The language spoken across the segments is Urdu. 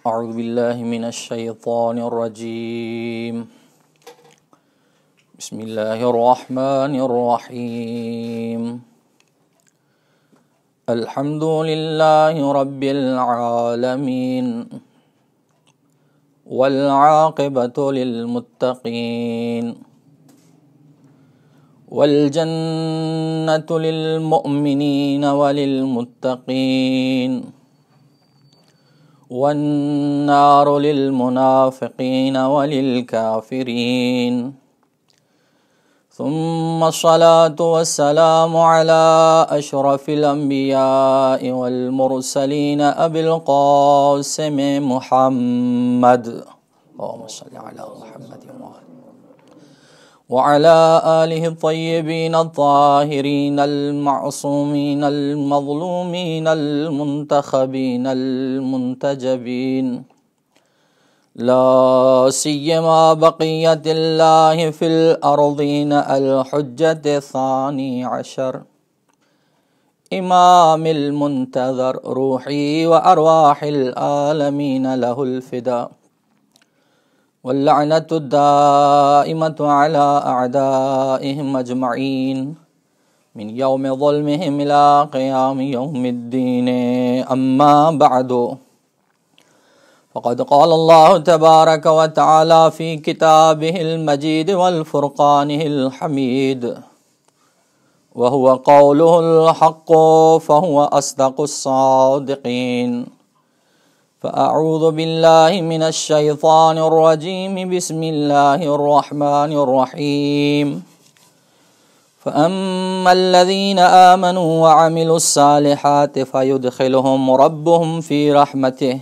اعوذ باللہ من الشیطان الرجیم بسم اللہ الرحمن الرحیم الحمد للہ رب العالمین والعاقبۃ للمتقین والجنۃ للمؤمنین وللمتقین والنار للمنافقین وللکافرین ثم الصلاة والسلام على أشرف الأنبياء والمرسلين أبي القاسم محمد اللهم صل على محمد وعلى آله الطيبين الطاهرين المعصومين المظلومين المنتخبين المنتجبين لا سيما بقية الله في الأرضين الحجة الثاني عشر إمام المنتظر روحي وأرواح العالمين له الفداء واللعنة الدائمة على أعدائهم أجمعين من يوم ظلمهم إلى قيام يوم الدين أما بعد فقد قال الله تبارك وتعالى في كتابه المجيد والفرقانه الحميد وهو قوله الحق فهو أصدق الصادقين فأعوذ بالله من الشيطان الرجيم بسم الله الرحمن الرحيم فأما الذين آمنوا وعملوا الصالحات فيدخلهم ربهم في رحمته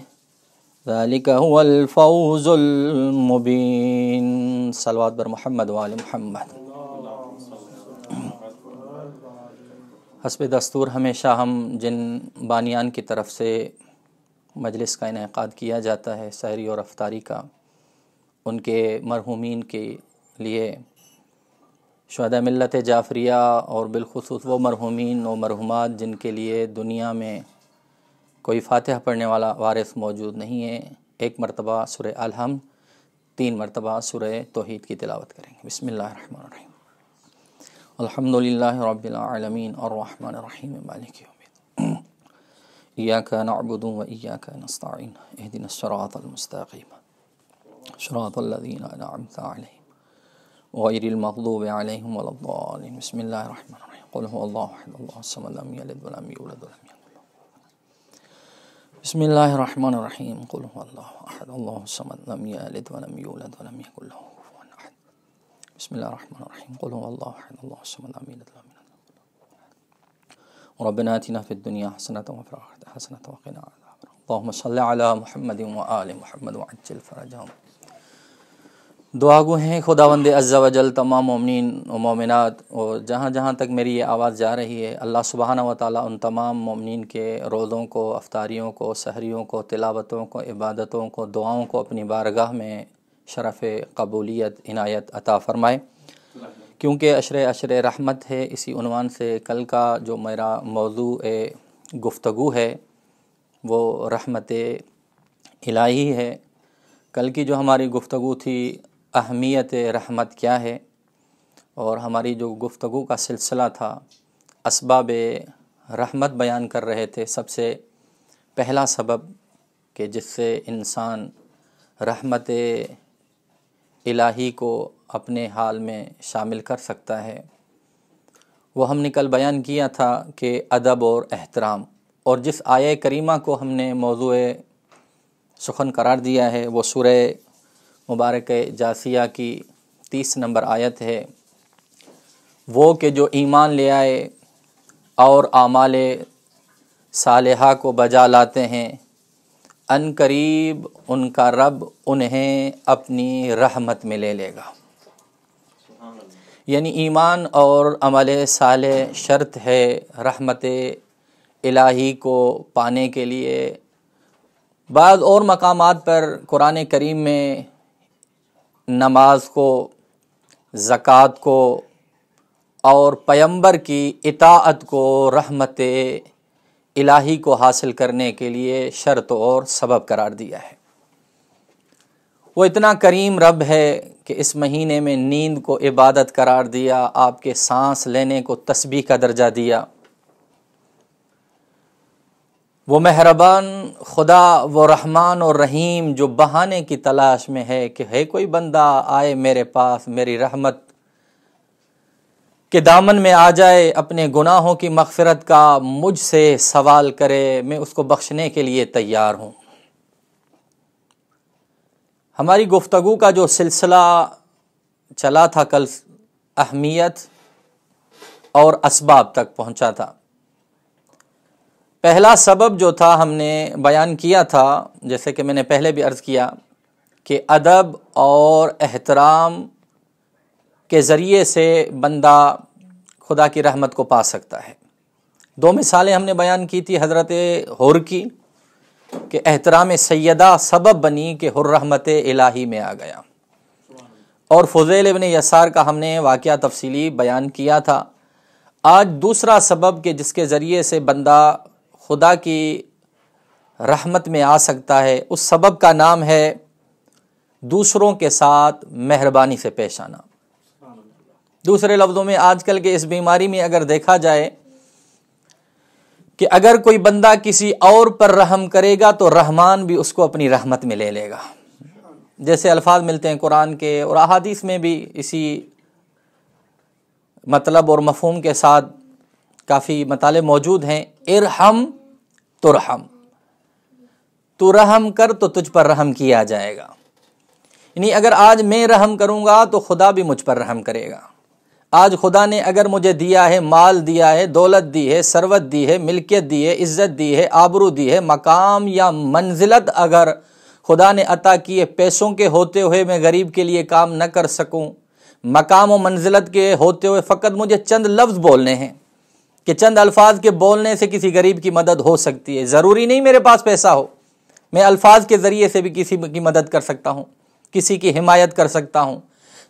ذلك هو الفوز المبين صلوات بر محمد وآل محمد۔ حسب دستور ہمیشہ ہم جن بانیان کی طرف سے مجلس کا انعقاد کیا جاتا ہے سحری اور افطاری کا، ان کے مرحومین کے لیے شہداء ملت جعفریہ اور بالخصوص وہ مرحومین و مرحومات جن کے لیے دنیا میں کوئی فاتحہ پڑھنے والا وارث موجود نہیں ہے، ایک مرتبہ سورہ الحمد، 3 مرتبہ سورہ توحید کی تلاوت کریں گے۔ بسم اللہ الرحمن الرحیم الحمد للہ رب العالمین الرحمن الرحیم مالک یوم الدین إياك نعبد وإياك نستعين اهدنا الصراط المستقيم صراط الذين أنعمت عليهم غير المغضوب عليهم ولا الضالين بسم الله الرحمن الرحيم قل هو الله أحد الله الصمد لم يلد ولم يولد ولم يكن له بسم الله الرحمن الرحيم قل هو الله أحد الله الصمد لم يلد ولم يولد ولم يكن له كفوا أحد بسم الله الرحمن الرحيم قل هو الله أحد الله الصمد لم يلد ولم يولد ربنا آتنا في الدنيا حسنة وفي الآخرة حسنة وقنا عذاب النار اللهم صل على محمد وآل محمد وعجل فرجهم۔ دعا گو ہیں خداوند عز و جل تمام مومنین و مومنات اور جہاں جہاں تک میری یہ آواز جا رہی ہے، اللہ سبحانہ و تعالیٰ ان تمام مومنین کے روزوں کو، افطاریوں کو، سحریوں کو، تلاوتوں کو، عبادتوں کو، دعاؤں کو اپنی بارگاہ میں شرف قبولیت عنایت عطا فرمائے۔ کیونکہ عشر رحمت ہے، اسی عنوان سے کل کا جو میرا موضوع گفتگو ہے وہ رحمت الہی ہے۔ کل کی جو ہماری گفتگو تھی اہمیت رحمت کیا ہے، اور ہماری جو گفتگو کا سلسلہ تھا اسباب رحمت بیان کر رہے تھے۔ سب سے پہلا سبب کہ جس سے انسان رحمت الہی کو اپنے حال میں شامل کر سکتا ہے، وہ ہم نے کل بیان کیا تھا کہ ادب اور احترام، اور جس آیہ کریمہ کو ہم نے موضوع سخن قرار دیا ہے وہ سورہ مبارک جاثیہ کی 30 نمبر آیت ہے۔ وہ کہ جو ایمان لے آئے اور اعمال صالحہ کو بجا لاتے ہیں، ان قریب ان کا رب انہیں اپنی رحمت میں لے لے گا۔ یعنی ایمان اور عمل صالح شرط ہے رحمت الہی کو پانے کے لیے۔ بعض اور مقامات پر قرآن کریم میں نماز کو، زکوٰۃ کو اور پیغمبر کی اطاعت کو رحمت الہی کو حاصل کرنے کے لیے شرط اور سبب قرار دیا ہے۔ وہ اتنا کریم رب ہے کہ اس مہینے میں نیند کو عبادت قرار دیا، آپ کے سانس لینے کو تسبیح کا درجہ دیا۔ وہ مہربان خدا، وہ رحمان اور رحیم جو بہانے کی تلاش میں ہے کہ ہے کوئی بندہ آئے میرے پاس، میری رحمت کے دامن میں آ جائے، اپنے گناہوں کی مغفرت کا مجھ سے سوال کرے، میں اس کو بخشنے کے لیے تیار ہوں۔ ہماری گفتگو کا جو سلسلہ چلا تھا کل، اہمیت اور اسباب تک پہنچا تھا۔ پہلا سبب جو تھا ہم نے بیان کیا تھا، جیسے کہ میں نے پہلے بھی عرض کیا، کہ ادب اور احترام کے ذریعے سے بندہ خدا کی رحمت کو پا سکتا ہے۔ دو مثالیں ہم نے بیان کی تھی حضرت حر کی، کہ احترام سیدہ سبب بنی کہ حر رحمت الہی میں آ گیا، اور فضیل ابن یسار کا ہم نے واقعہ تفصیلی بیان کیا تھا۔ آج دوسرا سبب کہ جس کے ذریعے سے بندہ خدا کی رحمت میں آ سکتا ہے، اس سبب کا نام ہے دوسروں کے ساتھ مہربانی سے پیش آنا۔ دوسرے لفظوں میں آج کل کے اس بیماری میں اگر دیکھا جائے کہ اگر کوئی بندہ کسی اور پر رحم کرے گا تو رحمان بھی اس کو اپنی رحمت میں لے لے گا، جیسے الفاظ ملتے ہیں قرآن کے اور احادیث میں بھی اسی مطلب اور مفہوم کے ساتھ کافی مطالب موجود ہیں۔ ارحم ترحم، تو رحم کر تو تجھ پر رحم کیا جائے گا۔ یعنی اگر آج میں رحم کروں گا تو خدا بھی مجھ پر رحم کرے گا۔ آج خدا نے اگر مجھے دیا ہے، مال دیا ہے، دولت دی ہے، ثروت دی ہے، ملکیت دی ہے، عزت دی ہے، آبرو دی ہے، مقام یا منزلت اگر خدا نے عطا کی ہے، پیسوں کے ہوتے ہوئے میں غریب کے لیے کام نہ کر سکوں، مقام و منزلت کے ہوتے ہوئے فقط مجھے چند لفظ بولنے ہیں کہ چند الفاظ کے بولنے سے کسی غریب کی مدد ہو سکتی ہے، ضروری نہیں میرے پاس پیسہ ہو، میں الفاظ کے ذریعے سے بھی کسی کی مدد کر سکتا ہوں، کسی کی حمایت کر سکتا ہوں۔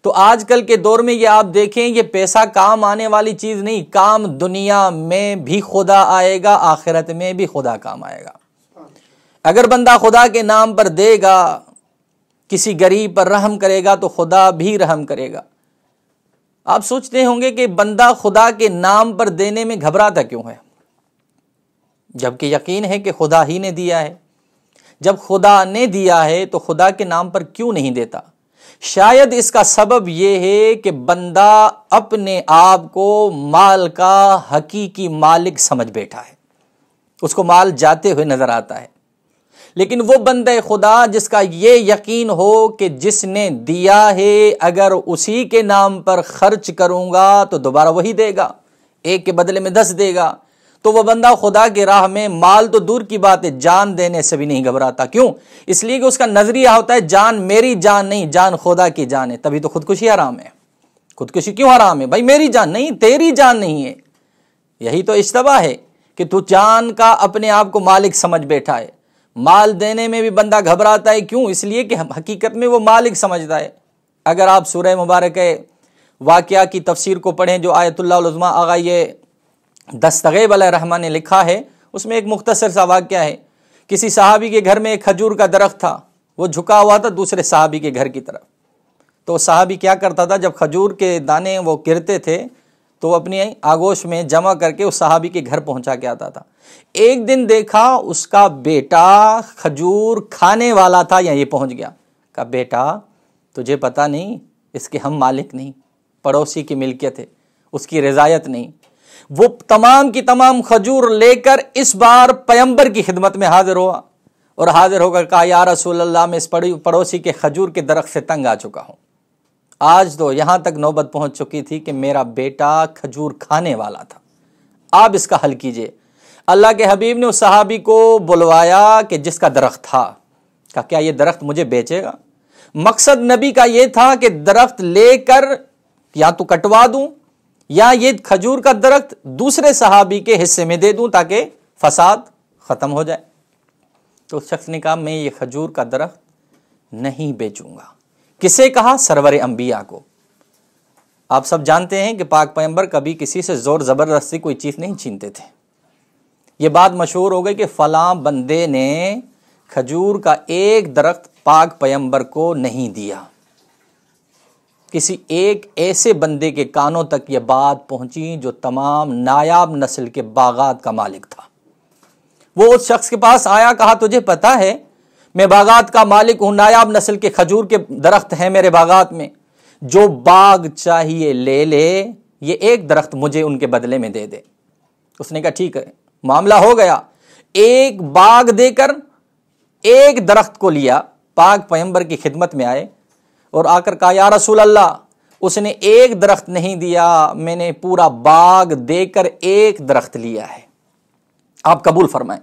تو آج کل کے دور میں یہ آپ دیکھیں، یہ پیسہ کام آنے والی چیز نہیں، کام دنیا میں بھی خدا آئے گا، آخرت میں بھی خدا کام آئے گا۔ اگر بندہ خدا کے نام پر دے گا، کسی غریب پر رحم کرے گا تو خدا بھی رحم کرے گا۔ آپ سوچتے ہوں گے کہ بندہ خدا کے نام پر دینے میں گھبراتا کیوں ہے، جبکہ یقین ہے کہ خدا ہی نے دیا ہے۔ جب خدا نے دیا ہے تو خدا کے نام پر کیوں نہیں دیتا؟ شاید اس کا سبب یہ ہے کہ بندہ اپنے آپ کو مال کا حقیقی مالک سمجھ بیٹھا ہے، اس کو مال جاتے ہوئے نظر آتا ہے۔ لیکن وہ بندہ خدا جس کا یہ یقین ہو کہ جس نے دیا ہے اگر اسی کے نام پر خرچ کروں گا تو دوبارہ وہی دے گا، ایک کے بدلے میں 10 دے گا، تو وہ بندہ خدا کی راہ میں مال تو دور کی بات ہے، جان دینے سے بھی نہیں گھبراتا۔ کیوں؟ اس لیے کہ اس کا نظریہ ہوتا ہے جان میری جان نہیں، جان خدا کی جان ہے۔ تبھی تو خودکشی حرام ہے۔ خودکشی کیوں حرام ہے؟ بھائی میری جان نہیں، تیری جان نہیں ہے۔ یہی تو اشتباہ ہے کہ تو جان کا اپنے آپ کو مالک سمجھ بیٹھا ہے۔ مال دینے میں بھی بندہ گھبراتا ہے، کیوں؟ اس لیے کہ حقیقت میں وہ مالک سمجھتا ہے۔ اگر آپ سورہ مبارکہ واقعہ کی تفسیر کو پڑھیں جو آیت اللہ العظمیٰ آغا یہ دستغیب علیہ الرحمٰن نے لکھا ہے، اس میں ایک مختصر سا واقعہ ہے۔ کسی صحابی کے گھر میں ایک کھجور کا درخت تھا، وہ جھکا ہوا تھا دوسرے صحابی کے گھر کی طرف۔ تو صحابی کیا کرتا تھا، جب کھجور کے دانے وہ گرتے تھے تو وہ اپنی آگوش میں جمع کر کے اس صحابی کے گھر پہنچا کے آتا تھا۔ ایک دن دیکھا اس کا بیٹا کھجور کھانے والا تھا، یہ پہنچ گیا۔ کہا بیٹا تجھے پتہ نہیں اس کے ہم مالک نہیں، پڑوسی کی ملکیت ہے، اس کی رضایت نہیں۔ وہ تمام کی تمام کھجور لے کر اس بار پیغمبر کی خدمت میں حاضر ہوا، اور حاضر ہو کر کہا یا رسول اللہ میں اس پڑوسی کے کھجور کے درخت سے تنگ آ چکا ہوں۔ آج تو یہاں تک نوبت پہنچ چکی تھی کہ میرا بیٹا کھجور کھانے والا تھا، آپ اس کا حل کیجئے۔ اللہ کے حبیب نے اس صحابی کو بلوایا کہ جس کا درخت تھا، کہا کیا یہ درخت مجھے بیچے گا؟ مقصد نبی کا یہ تھا کہ درخت لے کر یا تو کٹوا دوں یا یہ کھجور کا درخت دوسرے صحابی کے حصے میں دے دوں تاکہ فساد ختم ہو جائے۔ تو اس شخص نے کہا میں یہ کھجور کا درخت نہیں بیچوں گا۔ کسے کہا؟ سرور انبیاء کو۔ آپ سب جانتے ہیں کہ پاک پیغمبر کبھی کسی سے زور زبردستی کوئی چیز نہیں چھینتے تھے۔ یہ بات مشہور ہو گئی کہ فلاں بندے نے کھجور کا ایک درخت پاک پیغمبر کو نہیں دیا۔ کسی ایک ایسے بندے کے کانوں تک یہ بات پہنچی جو تمام نایاب نسل کے باغات کا مالک تھا۔ وہ اس شخص کے پاس آیا، کہا تجھے پتا ہے میں باغات کا مالک ہوں، نایاب نسل کے کھجور کے درخت ہیں میرے باغات میں، جو باغ چاہیے لے لے، یہ ایک درخت مجھے ان کے بدلے میں دے دے۔ اس نے کہا ٹھیک ہے، معاملہ ہو گیا، ایک باغ دے کر ایک درخت کو لیا، پاک پیغمبر کی خدمت میں آئے اور آ کر کہا یا رسول اللہ، اس نے ایک درخت نہیں دیا، میں نے پورا باغ دے کر ایک درخت لیا ہے، آپ قبول فرمائیں۔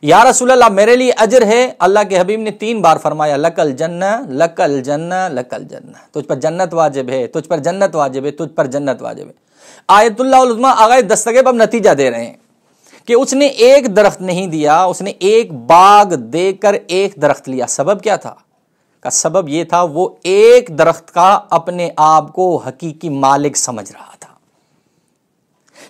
یا رسول اللہ میرے لیے اجر ہے؟ اللہ کے حبیب نے 3 بار فرمایا لکل جنہ لکل جنہ لکل جنہ، تجھ پر جنت واجب ہے، تجھ پر جنت واجب ہے، تجھ پر جنت واجب ہے۔ آیت اللہ العظمیٰ آغاز دستگیب اب نتیجہ دے رہے ہیں کہ اس نے ایک درخت نہیں دیا، اس نے ایک باغ دے کر ایک درخت لیا۔ سبب کیا تھا؟ کا سبب یہ تھا وہ ایک درخت کا اپنے آپ کو حقیقی مالک سمجھ رہا تھا،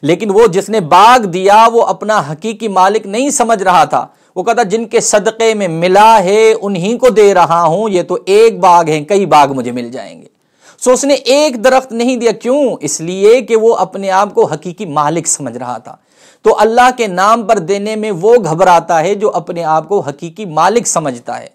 لیکن وہ جس نے باغ دیا وہ اپنا حقیقی مالک نہیں سمجھ رہا تھا۔ وہ کہتا جن کے صدقے میں ملا ہے انہی کو دے رہا ہوں، یہ تو ایک باغ ہے، کئی باغ مجھے مل جائیں گے۔ سو اس نے ایک درخت نہیں دیا، کیوں؟ اس لیے کہ وہ اپنے آپ کو حقیقی مالک سمجھ رہا تھا۔ تو اللہ کے نام پر دینے میں وہ گھبراتا ہے جو اپنے آپ کو حقیقی مالک سمجھتا ہے۔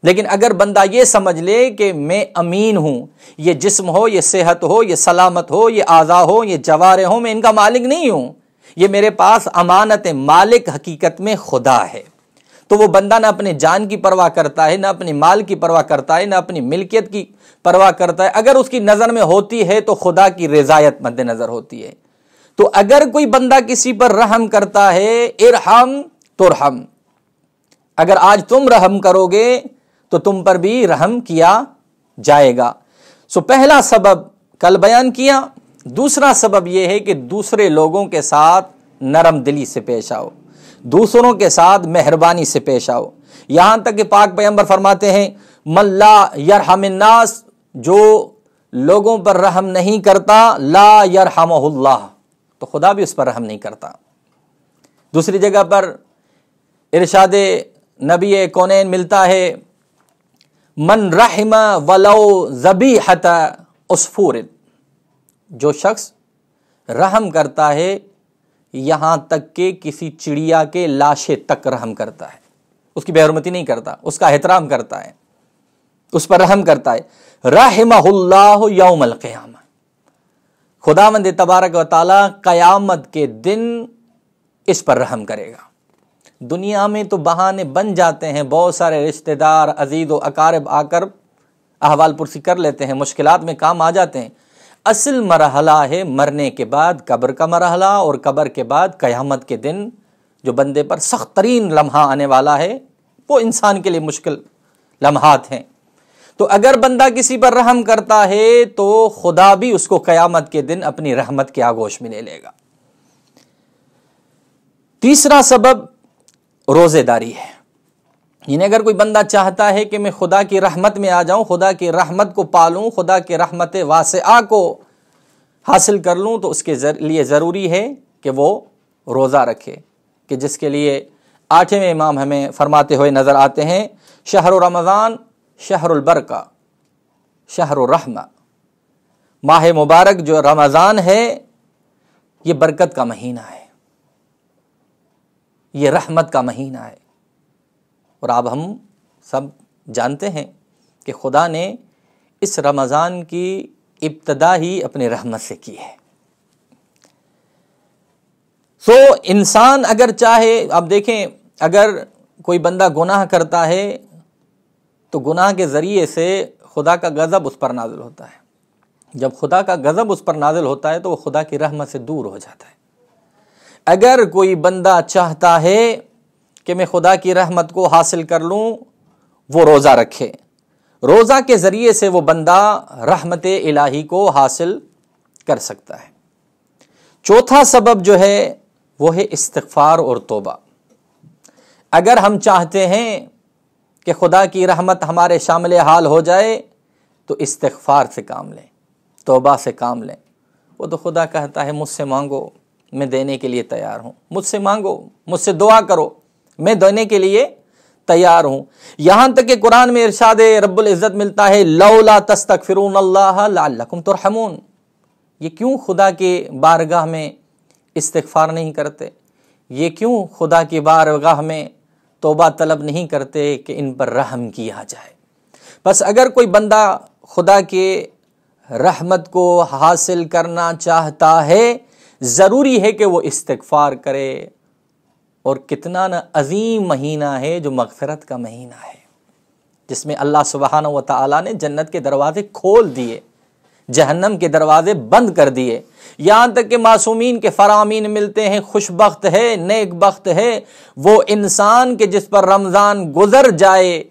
لیکن اگر بندہ یہ سمجھ لے کہ میں امین ہوں، یہ جسم ہو، یہ صحت ہو، یہ سلامت ہو، یہ اعضاء ہو، یہ جوارح ہو، میں ان کا مالک نہیں ہوں، یہ میرے پاس امانت ہے، مالک حقیقت میں خدا ہے، تو وہ بندہ نہ اپنے جان کی پرواہ کرتا ہے، نہ اپنے مال کی پرواہ کرتا ہے، نہ اپنی ملکیت کی پرواہ کرتا ہے۔ اگر اس کی نظر میں ہوتی ہے تو خدا کی رضایت مد نظر ہوتی ہے۔ تو اگر کوئی بندہ کسی پر رحم کرتا ہے، ارحم ترحم، اگر آج تم رحم کرو گے تو تم پر بھی رحم کیا جائے گا۔ سو پہلا سبب کل بیان کیا۔ دوسرا سبب یہ ہے کہ دوسرے لوگوں کے ساتھ نرم دلی سے پیش آؤ، دوسروں کے ساتھ مہربانی سے پیش آؤ۔ یہاں تک کہ پاک پیغمبر فرماتے ہیں من لا یرحم الناس، جو لوگوں پر رحم نہیں کرتا، لا یرحمہ اللہ، تو خدا بھی اس پر رحم نہیں کرتا۔ دوسری جگہ پر ارشاد نبی کونین ملتا ہے من رحم ولو ذبیحۃ عصفور، جو شخص رحم کرتا ہے یہاں تک کہ کسی چڑیا کے لاشے تک رحم کرتا ہے، اس کی بے حرمتی نہیں کرتا، اس کا احترام کرتا ہے، اس پر رحم کرتا ہے، رحمہ اللہ یوم القیامہ، خداوند تبارک و تعالی قیامت کے دن اس پر رحم کرے گا۔ دنیا میں تو بہانے بن جاتے ہیں، بہت سارے رشتہ دار عزیز و اقارب آ کر احوال پرسی کر لیتے ہیں، مشکلات میں کام آ جاتے ہیں۔ اصل مرحلہ ہے مرنے کے بعد قبر کا مرحلہ، اور قبر کے بعد قیامت کے دن جو بندے پر سخت ترین لمحہ آنے والا ہے، وہ انسان کے لیے مشکل لمحات ہیں۔ تو اگر بندہ کسی پر رحم کرتا ہے تو خدا بھی اس کو قیامت کے دن اپنی رحمت کے آغوش میں لے لے گا۔ تیسرا سبب روزے داری ہے، یعنی اگر کوئی بندہ چاہتا ہے کہ میں خدا کی رحمت میں آ جاؤں، خدا کی رحمت کو پالوں، خدا کی رحمت واسعہ کو حاصل کر لوں، تو اس کے لیے ضروری ہے کہ وہ روزہ رکھے، کہ جس کے لیے 8ویں امام ہمیں فرماتے ہوئے نظر آتے ہیں شہر رمضان شہر البرکہ شہر الرحمہ، ماہ مبارک جو رمضان ہے یہ برکت کا مہینہ ہے، یہ رحمت کا مہینہ ہے۔ اور اب ہم سب جانتے ہیں کہ خدا نے اس رمضان کی ابتدا ہی اپنی رحمت سے کی ہے۔ سو انسان اگر چاہے، آپ دیکھیں اگر کوئی بندہ گناہ کرتا ہے تو گناہ کے ذریعے سے خدا کا غضب اس پر نازل ہوتا ہے، جب خدا کا غضب اس پر نازل ہوتا ہے تو وہ خدا کی رحمت سے دور ہو جاتا ہے۔ اگر کوئی بندہ چاہتا ہے کہ میں خدا کی رحمت کو حاصل کر لوں، وہ روزہ رکھے، روزہ کے ذریعے سے وہ بندہ رحمت الہی کو حاصل کر سکتا ہے۔ چوتھا سبب جو ہے وہ ہے استغفار اور توبہ۔ اگر ہم چاہتے ہیں کہ خدا کی رحمت ہمارے شامل حال ہو جائے تو استغفار سے کام لیں، توبہ سے کام لیں۔ وہ تو خدا کہتا ہے مجھ سے مانگو میں دینے کے لیے تیار ہوں، مجھ سے مانگو، مجھ سے دعا کرو میں دینے کے لیے تیار ہوں. یہاں تک کہ قرآن میں ارشاد رب العزت ملتا ہے لولا تستغفرون اللہ لعلکم ترحمون. یہ کیوں خدا کی بارگاہ میں استغفار نہیں کرتے؟ یہ کیوں خدا کی بارگاہ میں توبہ طلب نہیں کرتے کہ ان پر رحم کیا جائے؟ بس اگر کوئی بندہ خدا کے رحمت کو حاصل کرنا چاہتا ہے ضروری ہے کہ وہ استغفار کرے. اور کتنا عظیم مہینہ ہے جو مغفرت کا مہینہ ہے، جس میں اللہ سبحانہ و تعالیٰ نے جنت کے دروازے کھول دیے، جہنم کے دروازے بند کر دیے. یہاں تک کہ معصومین کے فرامین ملتے ہیں. خوش بخت ہے، نیک بخت ہے وہ انسان کہ جس پر رمضان گزر جائے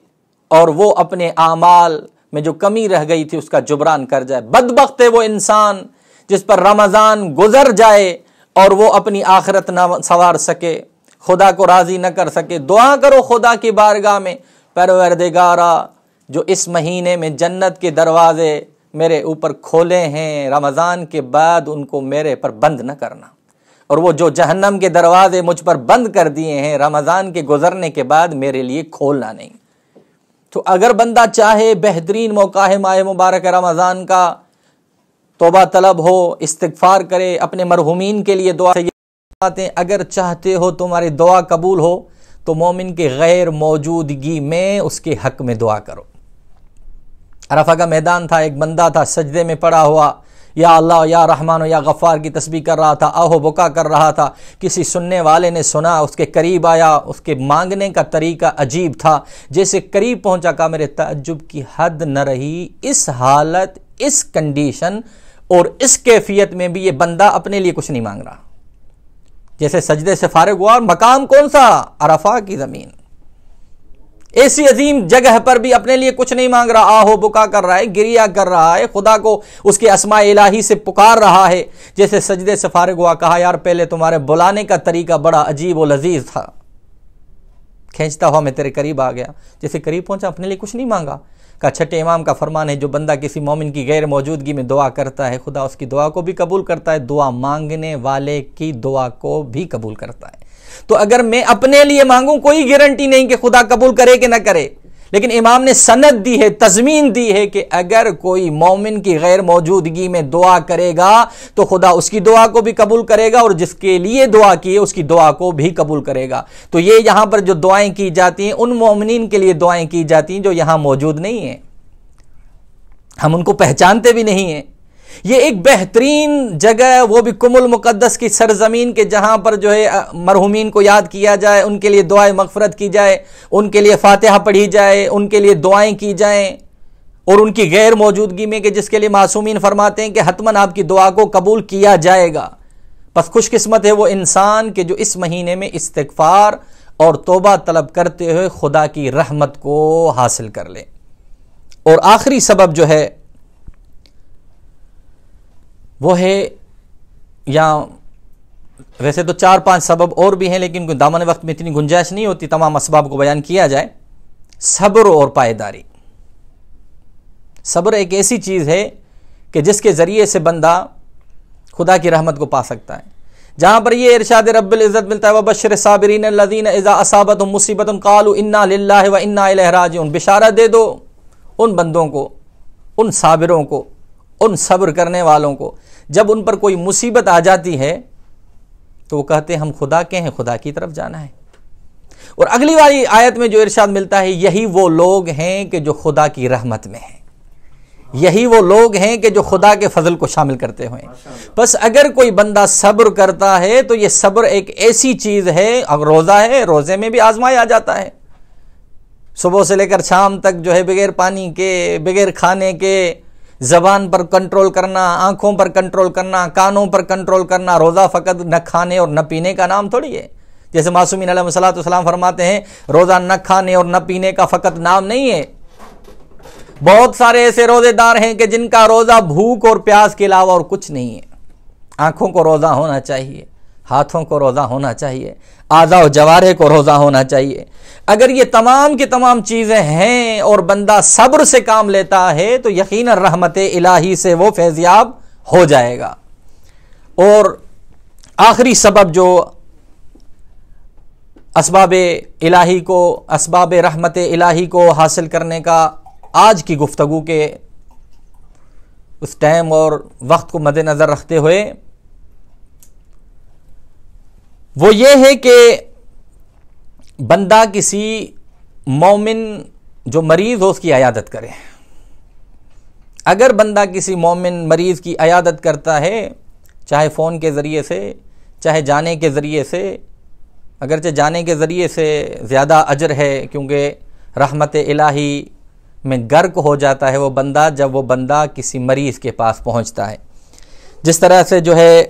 اور وہ اپنے اعمال میں جو کمی رہ گئی تھی اس کا جبران کر جائے. بدبخت ہے وہ انسان جس پر رمضان گزر جائے اور وہ اپنی آخرت نہ سنوار سکے، خدا کو راضی نہ کر سکے. دعا کرو خدا کی بارگاہ میں، پروردگارا جو اس مہینے میں جنت کے دروازے میرے اوپر کھولے ہیں، رمضان کے بعد ان کو میرے پر بند نہ کرنا، اور وہ جو جہنم کے دروازے مجھ پر بند کر دیے ہیں رمضان کے گزرنے کے بعد میرے لیے کھولنا نہیں. تو اگر بندہ چاہے بہترین موقع ہے ماہ مبارک رمضان کا، توبہ طلب ہو، استغفار کرے، اپنے مرحومین کے لیے دعا. اگر چاہتے ہو تمہاری دعا قبول ہو تو مومن کے غیر موجودگی میں اس کے حق میں دعا کرو. عرفہ کا میدان تھا، ایک بندہ تھا سجدے میں پڑا ہوا، یا اللہ یا رحمان یا غفار کی تسبیح کر رہا تھا، آہو بکا کر رہا تھا. کسی سننے والے نے سنا، اس کے قریب آیا، اس کے مانگنے کا طریقہ عجیب تھا. جیسے قریب پہنچا کہا میرے تعجب کی حد نہ رہی، اس حالت، اس کنڈیشن اور اس کیفیت میں بھی یہ بندہ اپنے لیے کچھ نہیں مانگ رہا. جیسے سجدے سے فارغ ہوا، اور مقام کون سا؟ عرفہ کی زمین، ایسی عظیم جگہ پر بھی اپنے لیے کچھ نہیں مانگ رہا، آہو بکا کر رہا ہے، گریہ کر رہا ہے، خدا کو اس کے اسماء الہی سے پکار رہا ہے. جیسے سجدے سے فارغ ہوا کہا یار پہلے تمہارے بلانے کا طریقہ بڑا عجیب و لذیذ تھا، کھینچتا ہوا میں تیرے قریب آ گیا. جیسے قریب پہنچا اپنے لیے کچھ نہیں مانگا. کا چھٹے امام کا فرمان ہے جو بندہ کسی مومن کی غیر موجودگی میں دعا کرتا ہے خدا اس کی دعا کو بھی قبول کرتا ہے، دعا مانگنے والے کی دعا کو بھی قبول کرتا ہے. تو اگر میں اپنے لیے مانگوں کوئی گارنٹی نہیں کہ خدا قبول کرے کہ نہ کرے، لیکن امام نے سند دی ہے، تضمین دی ہے کہ اگر کوئی مومن کی غیر موجودگی میں دعا کرے گا تو خدا اس کی دعا کو بھی قبول کرے گا اور جس کے لیے دعا کی ہے اس کی دعا کو بھی قبول کرے گا. تو یہ یہاں پر جو دعائیں کی جاتی ہیں ان مومنین کے لیے دعائیں کی جاتی ہیں جو یہاں موجود نہیں ہیں، ہم ان کو پہچانتے بھی نہیں ہیں. یہ ایک بہترین جگہ ہے، وہ بھی قم المقدس کی سرزمین کے جہاں پر جو ہے مرحومین کو یاد کیا جائے، ان کے لیے دعائیں مغفرت کی جائے، ان کے لیے فاتحہ پڑھی جائے، ان کے لیے دعائیں کی جائیں، اور ان کی غیر موجودگی میں کہ جس کے لیے معصومین فرماتے ہیں کہ حتماً آپ کی دعا کو قبول کیا جائے گا. بس خوش قسمت ہے وہ انسان کہ جو اس مہینے میں استغفار اور توبہ طلب کرتے ہوئے خدا کی رحمت کو حاصل کر لے. اور آخری سبب جو ہے وہ ہے، یا ویسے تو 4-5 سبب اور بھی ہیں لیکن دامن وقت میں اتنی گنجائش نہیں ہوتی تمام اسباب کو بیان کیا جائے. صبر اور پائیداری. صبر ایک ایسی چیز ہے کہ جس کے ذریعے سے بندہ خدا کی رحمت کو پا سکتا ہے. جہاں پر یہ ارشاد رب العزت ملتا ہے وَبَشِّرِ الصَّابِرِينَ الَّذِينَ إِذَا أَصَابَتْهُمْ مُصِيبَةٌ قَالُوا إِنَّا لِلَّهِ وَإِنَّا إِلَيْهِ رَاجِعُونَ. بشارت دے دو ان بندوں کو، ان صابروں کو، ان صبر کرنے والوں کو، جب ان پر کوئی مصیبت آ جاتی ہے تو وہ کہتے ہیں ہم خدا کے ہیں، خدا کی طرف جانا ہے. اور اگلی والی آیت میں جو ارشاد ملتا ہے یہی وہ لوگ ہیں کہ جو خدا کی رحمت میں ہیں، یہی وہ لوگ ہیں کہ جو خدا کے فضل کو شامل کرتے ہوئے. بس اگر کوئی بندہ صبر کرتا ہے تو یہ صبر ایک ایسی چیز ہے، اگر روزہ ہے روزے میں بھی آزمائی آ جاتا ہے، صبح سے لے کر شام تک جو ہے بغیر پانی کے، بغیر کھانے کے، زبان پر کنٹرول کرنا، آنکھوں پر کنٹرول کرنا، کانوں پر کنٹرول کرنا. روزہ فقط نہ کھانے اور نہ پینے کا نام تھوڑی ہے. جیسے معصومین علیہ الصلوۃ والسلام فرماتے ہیں روزہ نہ کھانے اور نہ پینے کا فقط نام نہیں ہے. بہت سارے ایسے روزے دار ہیں کہ جن کا روزہ بھوک اور پیاس کے علاوہ اور کچھ نہیں ہے. آنکھوں کو روزہ ہونا چاہیے، ہاتھوں کو روزہ ہونا چاہیے، اعضاء و جوارح کو روزہ ہونا چاہیے. اگر یہ تمام کی تمام چیزیں ہیں اور بندہ صبر سے کام لیتا ہے تو یقیناً رحمت الہی سے وہ فیضیاب ہو جائے گا. اور آخری سبب جو اسباب الہی کو، اسباب رحمت الہی کو حاصل کرنے کا آج کی گفتگو کے اس ٹائم اور وقت کو مد نظر رکھتے ہوئے وہ یہ ہے کہ بندہ کسی مومن جو مریض ہو اس کی عیادت کرے۔ اگر بندہ کسی مومن مریض کی عیادت کرتا ہے، چاہے فون کے ذریعے سے، چاہے جانے کے ذریعے سے، اگرچہ جانے کے ذریعے سے زیادہ اجر ہے کیونکہ رحمت الہی میں غرق ہو جاتا ہے وہ بندہ جب وہ بندہ کسی مریض کے پاس پہنچتا ہے۔ جس طرح سے جو ہے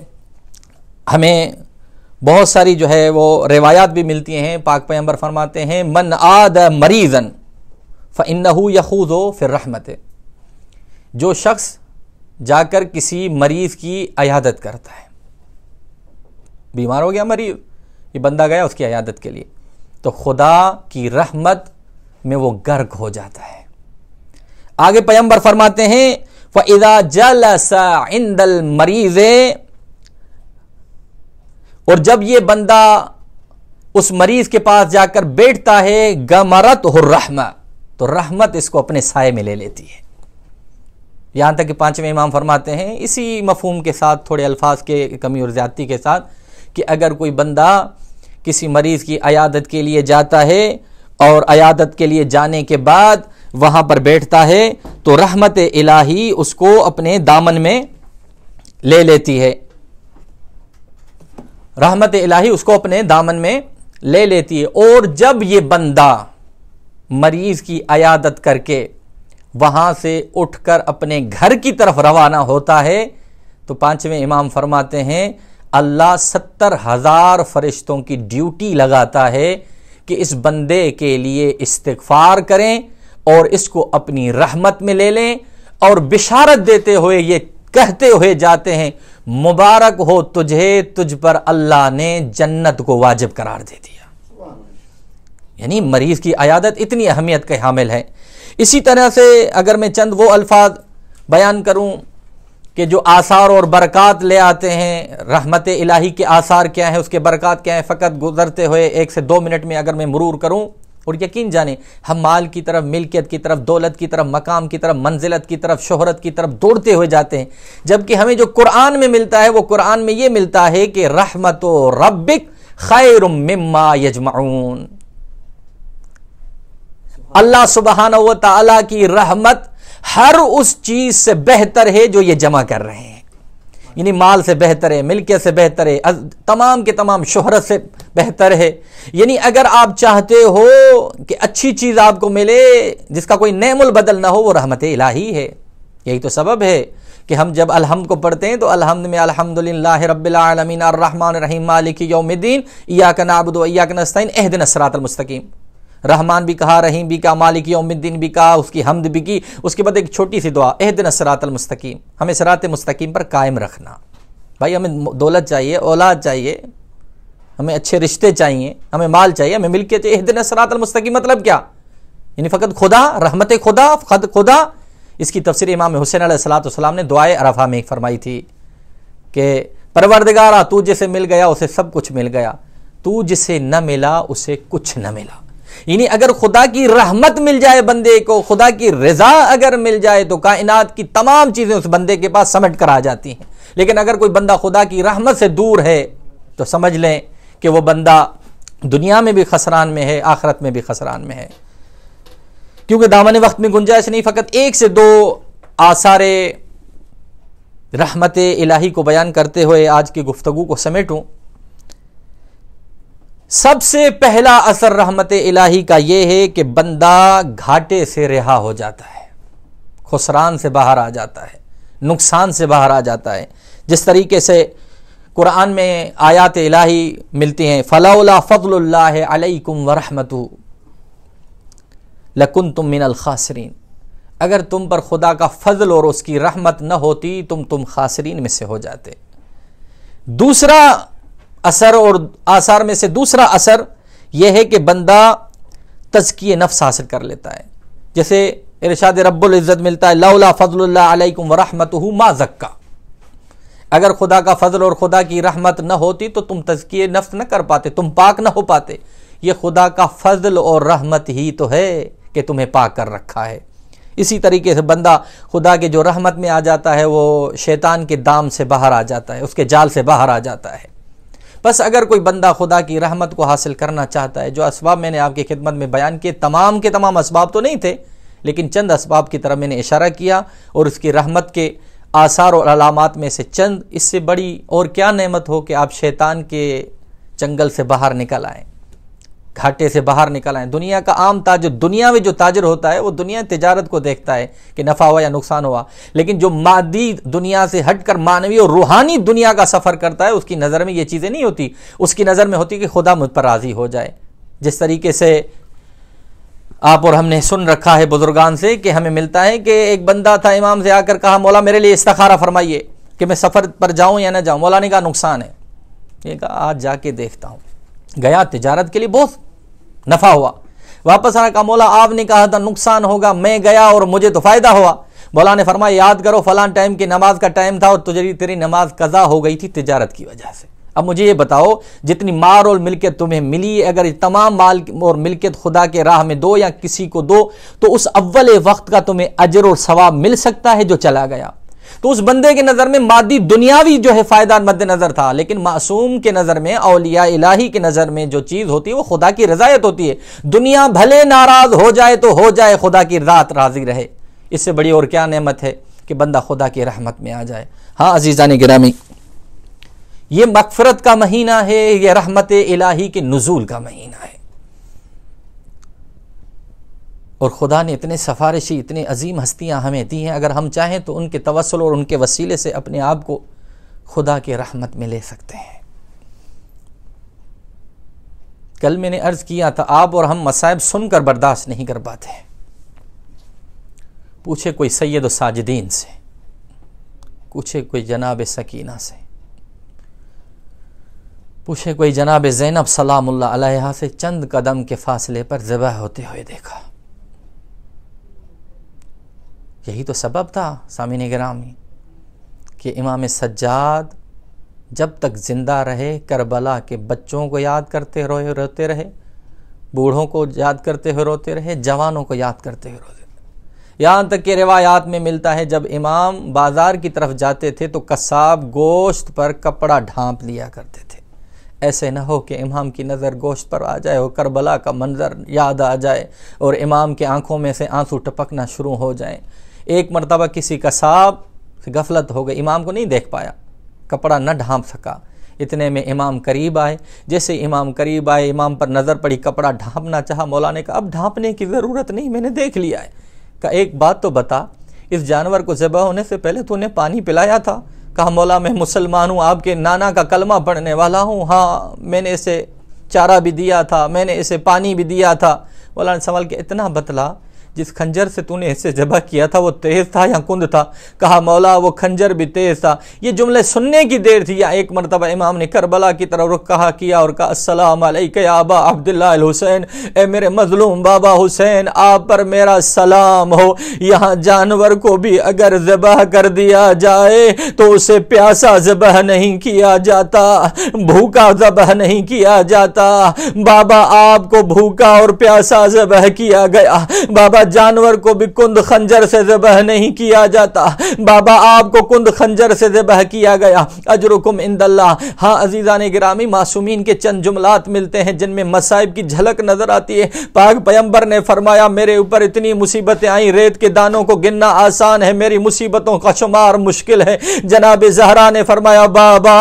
ہمیں بہت ساری جو ہے وہ روایات بھی ملتی ہیں، پاک پیغمبر فرماتے ہیں من عاد مریضا فإنہ یخوض فی الرحمت، جو شخص جا کر کسی مریض کی عیادت کرتا ہے، بیمار ہو گیا مریض، یہ بندہ گیا اس کی عیادت کے لیے، تو خدا کی رحمت میں وہ غرق ہو جاتا ہے۔ آگے پیغمبر فرماتے ہیں فَإِذَا جَلَسَ عِنْدَ الْمَرِيضِ، اور جب یہ بندہ اس مریض کے پاس جا کر بیٹھتا ہے غَمَرَتْهُ الرَّحْمَةُ، تو رحمت اس کو اپنے سائے میں لے لیتی ہے۔ یہاں تک کہ پانچویں امام فرماتے ہیں اسی مفہوم کے ساتھ، تھوڑے الفاظ کے کمی اور زیادتی کے ساتھ، کہ اگر کوئی بندہ کسی مریض کی عیادت کے لیے جاتا ہے اور عیادت کے لیے جانے کے بعد وہاں پر بیٹھتا ہے تو رحمت الہی اس کو اپنے دامن میں لے لیتی ہے، رحمت الہی اس کو اپنے دامن میں لے لیتی ہے۔ اور جب یہ بندہ مریض کی عیادت کر کے وہاں سے اٹھ کر اپنے گھر کی طرف روانہ ہوتا ہے تو پانچویں امام فرماتے ہیں اللہ 70,000 فرشتوں کی ڈیوٹی لگاتا ہے کہ اس بندے کے لیے استغفار کریں اور اس کو اپنی رحمت میں لے لیں، اور بشارت دیتے ہوئے یہ کہتے ہوئے جاتے ہیں مبارک ہو تجھے، تجھ پر اللہ نے جنت کو واجب قرار دے دیا۔ یعنی مریض کی عیادت اتنی اہمیت کا حامل ہے۔ اسی طرح سے اگر میں چند وہ الفاظ بیان کروں کہ جو آثار اور برکات لے آتے ہیں، رحمت الہی کے آثار کیا ہیں، اس کے برکات کیا ہیں، فقط گزرتے ہوئے 1 سے 2 منٹ میں اگر میں مرور کروں، اور یقین جانیں ہم مال کی طرف، ملکیت کی طرف، دولت کی طرف، مقام کی طرف، منزلت کی طرف، شہرت کی طرف دوڑتے ہوئے جاتے ہیں، جبکہ ہمیں جو قرآن میں ملتا ہے وہ قرآن میں یہ ملتا ہے کہ رحمت ربک خیر مما یجمعون، اللہ سبحانہ و تعالی کی رحمت ہر اس چیز سے بہتر ہے جو یہ جمع کر رہے ہیں، یعنی مال سے بہتر ہے، ملکیت سے بہتر ہے، تمام کے تمام شہرت سے بہتر ہے۔ یعنی اگر آپ چاہتے ہو کہ اچھی چیز آپ کو ملے جس کا کوئی نعم البدل نہ ہو، وہ رحمت الہی ہے۔ یہی تو سبب ہے کہ ہم جب الحمد کو پڑھتے ہیں تو الحمد میں الحمدللہ رب العالمین الرحمن الرحیم مالک یوم الدین ایاک نعبد و ایاک نستعین اہدنا الصراط المستقیم، رحمان بھی کہا، رحیم بھی کہا، مالک یوم الدین بھی کہا، اس کی حمد بھی کی، اس کے بعد ایک چھوٹی سی دعا اہدنا الصراط المستقیم، ہمیں صراط مستقیم پر قائم رکھنا۔ بھائی ہمیں دولت چاہیے، اولاد چاہیے، ہمیں اچھے رشتے چاہیے، ہمیں مال چاہیے، ہمیں ملکیت چاہیے، اہدنا الصراط المستقیم مطلب کیا؟ یعنی فقط خدا، رحمت خدا، فقط خدا۔ اس کی تفسیر امام حسین علیہ السلام نے دعائے عرفہ میں فرمائی تھی کہ پروردگارا تو جسے مل گیا اسے سب کچھ مل گیا، تو جسے نہ ملا اسے کچھ نہ ملا۔ یعنی اگر خدا کی رحمت مل جائے بندے کو، خدا کی رضا اگر مل جائے تو کائنات کی تمام چیزیں اس بندے کے پاس سمٹ کر آ جاتی ہیں۔ لیکن اگر کوئی بندہ خدا کی رحمت سے دور ہے تو سمجھ لیں کہ وہ بندہ دنیا میں بھی خسران میں ہے، آخرت میں بھی خسران میں ہے۔ کیونکہ دامن وقت میں گنجائش نہیں، فقط 1 سے 2 آثار رحمت الہی کو بیان کرتے ہوئے آج کی گفتگو کو سمیٹوں۔ سب سے پہلا اثر رحمت الہی کا یہ ہے کہ بندہ گھاٹے سے رہا ہو جاتا ہے، خسران سے باہر آ جاتا ہے، نقصان سے باہر آ جاتا ہے۔ جس طریقے سے قرآن میں آیات الہی ملتی ہیں فلولا فضل اللہ علیکم ورحمتہ لکنتم من الخاسرین، اگر تم پر خدا کا فضل اور اس کی رحمت نہ ہوتی تم خاسرین میں سے ہو جاتے۔ دوسرا اثر اور آثار میں سے دوسرا اثر یہ ہے کہ بندہ تزکیہ نفس حاصل کر لیتا ہے، جیسے ارشاد رب العزت ملتا ہے لولا فضل اللہ علیکم ورحمتہ ما زکا، اگر خدا کا فضل اور خدا کی رحمت نہ ہوتی تو تم تزکیہ نفس نہ کر پاتے، تم پاک نہ ہو پاتے۔ یہ خدا کا فضل اور رحمت ہی تو ہے کہ تمہیں پاک کر رکھا ہے۔ اسی طریقے سے بندہ خدا کے جو رحمت میں آ جاتا ہے وہ شیطان کے دام سے باہر آ جاتا ہے، اس کے جال سے باہر آ جاتا ہے۔ بس اگر کوئی بندہ خدا کی رحمت کو حاصل کرنا چاہتا ہے، جو اسباب میں نے آپ کی خدمت میں بیان کیے، تمام کے تمام اسباب تو نہیں تھے، لیکن چند اسباب کی طرف میں نے اشارہ کیا، اور اس کی رحمت کے آثار اور علامات میں سے چند، اس سے بڑی اور کیا نعمت ہو کہ آپ شیطان کے جنگل سے باہر نکل آئیں، گھاٹے سے باہر نکل آئیں۔ دنیا کا عام تاجر، دنیا میں جو تاجر ہوتا ہے وہ دنیا تجارت کو دیکھتا ہے کہ نفع ہوا یا نقصان ہوا، لیکن جو مادی دنیا سے ہٹ کر معنوی اور روحانی دنیا کا سفر کرتا ہے، اس کی نظر میں یہ چیزیں نہیں ہوتی، اس کی نظر میں ہوتی کہ خدا مجھ پر راضی ہو جائے۔ جس طریقے سے آپ اور ہم نے سن رکھا ہے بزرگان سے کہ ہمیں ملتا ہے کہ ایک بندہ تھا، امام سے آ کر کہا مولا میرے لیے استخارہ فرمائیے کہ میں سفر پر جاؤں یا نہ جاؤں۔ مولا نے کہا نقصان ہے۔ یہ کہا آج جا کے دیکھتا ہوں۔ گیا، تجارت کے لیے بہت نفع ہوا، واپس آنا، کہا مولا آپ نے کہا تھا نقصان ہوگا، میں گیا اور مجھے تو فائدہ ہوا۔ مولا نے فرمایا یاد کرو فلاں ٹائم کی نماز کا ٹائم تھا اور تیری نماز قضا ہو گئی تھی تجارت کی وجہ سے۔ اب مجھے یہ بتاؤ جتنی مال اور ملکت تمہیں ملی، اگر تمام مال اور ملکت خدا کے راہ میں دو یا کسی کو دو تو اس اول وقت کا تمہیں اجر اور ثواب مل سکتا ہے جو چلا گیا۔ تو اس بندے کے نظر میں مادی دنیاوی جو ہے فائدہ مد نظر تھا، لیکن معصوم کے نظر میں، اولیاء الہی کے نظر میں جو چیز ہوتی ہے وہ خدا کی رضایت ہوتی ہے۔ دنیا بھلے ناراض ہو جائے تو ہو جائے، خدا کی ذات راضی رہے۔ اس سے بڑی اور کیا نعمت ہے کہ بندہ خدا کی رحمت میں آ جائے۔ ہاں عزیزان گرامی، یہ مغفرت کا مہینہ ہے، یہ رحمت الہی کے نزول کا مہینہ ہے، اور خدا نے اتنے سفارشی، اتنے عظیم ہستیاں ہمیں دی ہیں، اگر ہم چاہیں تو ان کے توسل اور ان کے وسیلے سے اپنے آپ کو خدا کی رحمت میں لے سکتے ہیں۔ کل میں نے عرض کیا تھا آپ اور ہم مصائب سن کر برداشت نہیں کر پاتے ہیں۔ پوچھے کوئی سید الساجدین سے، پوچھے کوئی جناب سکینہ سے، پوچھے کوئی جناب زینب سلام اللہ علیہا سے، چند قدم کے فاصلے پر ذبح ہوتے ہوئے دیکھا۔ یہی تو سبب تھا سامعین گرامی کہ امام سجاد جب تک زندہ رہے کربلا کے بچوں کو یاد کرتے ہوئے روتے رہے، بوڑھوں کو یاد کرتے ہوئے روتے رہے، جوانوں کو یاد کرتے ہوئے روتے رہے۔ یہاں تک کہ روایات میں ملتا ہے جب امام بازار کی طرف جاتے تھے تو قصاب گوشت پر کپڑا ڈھانپ لیا کرتے تھے، ایسے نہ ہو کہ امام کی نظر گوشت پر آ جائے اور کربلا کا منظر یاد آ جائے اور امام کے آنکھوں میں سے آنسو ٹپکنا شروع ہو جائیں۔ ایک مرتبہ کسی قصاب سے غفلت ہو گئی، امام کو نہیں دیکھ پایا، کپڑا نہ ڈھانپ سکا۔ اتنے میں امام قریب آئے، جیسے امام قریب آئے امام پر نظر پڑی، کپڑا ڈھانپنا چاہا۔ مولا نے کہا اب ڈھانپنے کی ضرورت نہیں، میں نے دیکھ لیا ہے۔ کہا ایک بات تو بتا، اس جانور کو ذبح ہونے سے پہلے تو نے پانی پلایا تھا؟ کہا مولا میں مسلمان ہوں، آپ کے نانا کا کلمہ پڑھنے والا ہوں، ہاں میں نے اسے چارہ بھی دیا تھا، میں نے اسے پانی بھی دیا تھا۔ مولا نے سوال کیا اتنا بتلا، جس خنجر سے تو نے اسے ذبح کیا تھا وہ تیز تھا یا کند تھا؟ کہا مولا وہ خنجر بھی تیز تھا۔ یہ جملے سننے کی دیر تھی یا ایک مرتبہ امام نے کربلا کی طرف رخ کیا اور کہا السلام علیکہ یا ابا عبداللہ الحسین، اے میرے مظلوم بابا حسین آپ پر میرا سلام ہو۔ یہاں جانور کو بھی اگر ذبح کر دیا جائے تو اسے پیاسا ذبح نہیں کیا جاتا، بھوکا ذبح نہیں کیا جاتا۔ بابا آپ کو بھوکا اور پیاسا ذبح کیا گیا، بابا جانور کو بھی کند خنجر سے ذبح نہیں کیا جاتا، بابا آپ کو کند خنجر سے ذبح کیا گیا، اجرکم عند اللہ۔ ہاں عزیزان گرامی، معصومین کے چند جملات ملتے ہیں جن میں مصائب کی جھلک نظر آتی ہے۔ پاک پیغمبر نے فرمایا میرے اوپر اتنی مصیبتیں آئیں، ریت کے دانوں کو گننا آسان ہے، میری مصیبتوں کا شمار مشکل ہے۔ جناب زہرا نے فرمایا بابا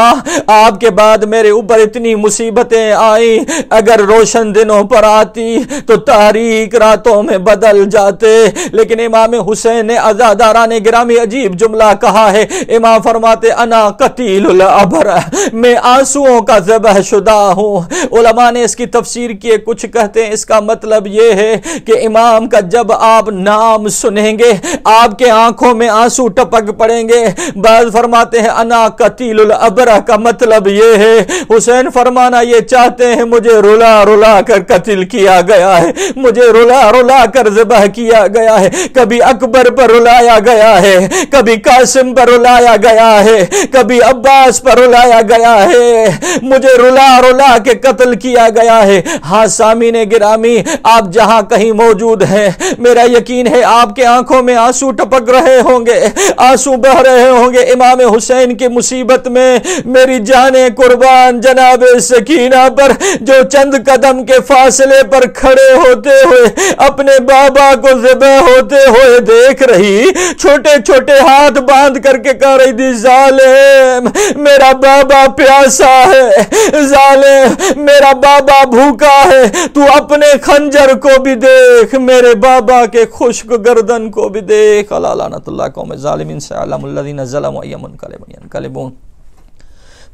آپ کے بعد میرے اوپر اتنی مصیبتیں آئیں، اگر روشن دنوں پر آتی تو تاریک راتوں میں بدل جاتے۔ لیکن امام حسین نے عزاداران گرامی عجیب جملہ کہا ہے، امام فرماتے انا قتیل العبر، میں آنسوؤں کا ذبح شدہ ہوں۔ علماء نے اس کی تفسیر کی، کچھ کہتے ہیں اس کا مطلب یہ ہے کہ امام کا جب آپ نام سنیں گے آپ کے آنکھوں میں آنسو ٹپک پڑیں گے۔ بعض فرماتے ہیں انا قتیل العبر کا مطلب یہ ہے حسین فرمانا یہ چاہتے ہیں مجھے رلا رلا کر قتل کیا گیا ہے، مجھے رلا رلا کر ذبح تباہ کیا گیا ہے، کبھی اکبر پر رلایا گیا ہے، کبھی قاسم پر رلایا گیا ہے، کبھی عباس پر رلایا گیا ہے، مجھے رلا رلا کے قتل کیا گیا ہے۔ ہاں سامعین گرامی، آپ جہاں کہیں موجود ہیں، میرا یقین ہے آپ کے آنکھوں میں آنسو ٹپک رہے ہوں گے، آنسو بہ رہے ہوں گے۔ امام حسین کی مصیبت میں میری جان قربان جناب سکینہ پر جو چند قدم کے فاصلے پر کھڑے ہوتے ہوئے اپنے بابا کو ذبح ہوتے ہوئے دیکھ رہی، چھوٹے چھوٹے ہاتھ باندھ کر کے کہہ رہی تھی، ظالم میرا بابا پیاسا ہے، ظالم میرا بابا بھوکا ہے، تو اپنے خنجر کو بھی دیکھ، میرے بابا کے خشک گردن کو بھی دیکھ۔ اللہ لعنت اللہ قوم ظالمین سے علم الذین ظلموا ای منقلبون۔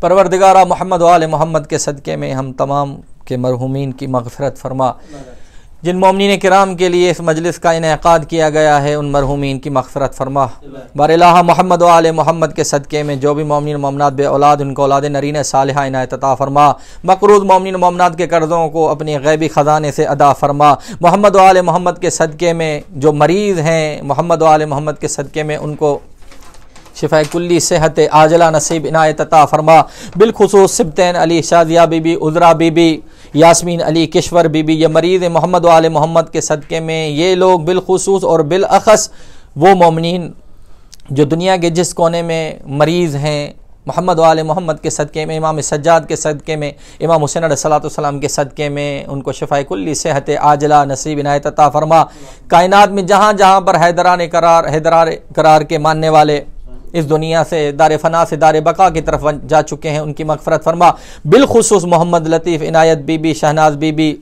پروردگارہ محمد و آل محمد کے صدقے میں ہم تمام کے مرحومین کی مغفرت فرما، جن مومنین کرام کے لیے اس مجلس کا انعقاد کیا گیا ہے ان مرحومین کی مغفرت فرما۔ بار الہ محمد و آل محمد کے صدقے میں جو بھی مومنین مومنات بے اولاد ان کو اولاد نرینہ صالحہ عنایت عطا فرما، مقروض مومنین مومنات کے قرضوں کو اپنے غیبی خزانے سے ادا فرما۔ محمد و آل محمد کے صدقے میں جو مریض ہیں محمد و آل محمد کے صدقے میں ان کو شفاء کلی صحت عاجلہ نصیب عنایت عطا فرما، بالخصوص Sabtain Ali Shazia Bibi, Azra Bibi, Yasmin Ali Kishwar Bibi, یہ مریض محمد و آل محمد کے صدقے میں یہ لوگ بالخصوص اور بالاخص وہ مومنین جو دنیا کے جس کونے میں مریض ہیں، محمد و آل محمد کے صدقے میں، امام سجاد کے صدقے میں، امام حسین علیہ السلام کے صدقے میں ان کو شفاء کلی صحت عاجلہ نصیب عنایت عطا فرما۔ کائنات میں جہاں جہاں پر حیدران قرار کے ماننے والے اس دنیا سے دار فنا سے دار بقا کی طرف جا چکے ہیں ان کی مغفرت فرما، بالخصوص Muhammad Latif Inayat Bibi, Shahnaz Bibi,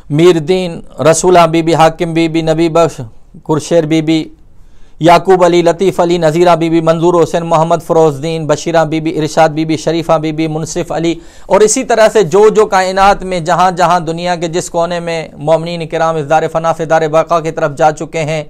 Mir Din, Rasula Bibi, Hakim Bibi, Nabi Bakhsh, کرشیر Bibi, Yaqub Ali, Latif Ali, Nazira Bibi, Manzoor Hussain, Muhammad Feroz Din, Bashira Bibi, Irshad Bibi, Sharifa Bibi, Munsif Ali, اور اسی طرح سے جو کائنات میں جہاں جہاں دنیا کے جس کونے میں مومنین کرام اس دار فنا سے دار بقا کی طرف جا چکے ہیں،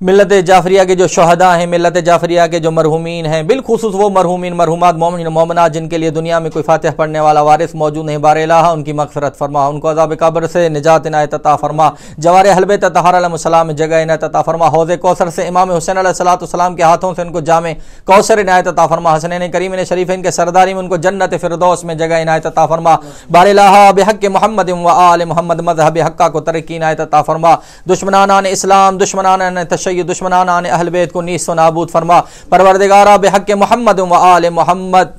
ملت جعفریہ کے جو شہداء ہیں، ملت جعفریہ کے جو مرحومین ہیں، بالخصوص وہ مرحومین مرحومات مومنین مومنات جن کے لیے دنیا میں کوئی فاتح پڑھنے والا وارث موجود نہیں، بار الہ ان کی مغفرت فرما، ان کو عذاب قبر سے نجات عنایت عطا فرما، جوار اہل بیت اطہار علیہ السلام جگہ عنایت عطا فرما، حوض کوثر سے امام حسین علیہ السلام کے ہاتھوں سے ان کو جام کوثر عنایت عطا فرما، حسنین کریمین شریفین کے سرداری میں ان کو جنت فردوس میں جگہ عنایت عطا فرما، بار الہ بحق محمد و آل محمد مذہب حقہ کو ترقی عنایت عطا فرما، دشمنان اسلام، دشمنان دشمنان اہل بیت کو نیست و نابود فرما، پروردگارہ بحق محمد و آل محمد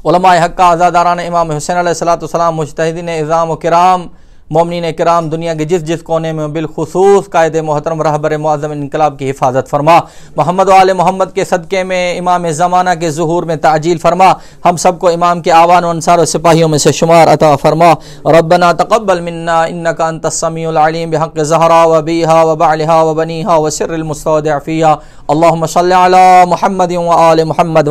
علماء حق عزاداران امام حسین علیہ السلام، مجتہدین اعظام و کرام، مومنین کرام دنیا کے جس کونے میں، بالخصوص قائد محترم رہبر معظم انقلاب کی حفاظت فرما، محمد و آل محمد کے صدقے میں امام زمانہ کے ظہور میں تعجیل فرما، ہم سب کو امام کے آوان و انصار و سپاہیوں میں سے شمار عطا فرما۔ ربنا تقبل منا انک انت السمیع العلیم بحق زہرا و بیہا و بعلہا و بنیہا و سر المستودع فیہا، اللہم صلی علی محمد و آل محمد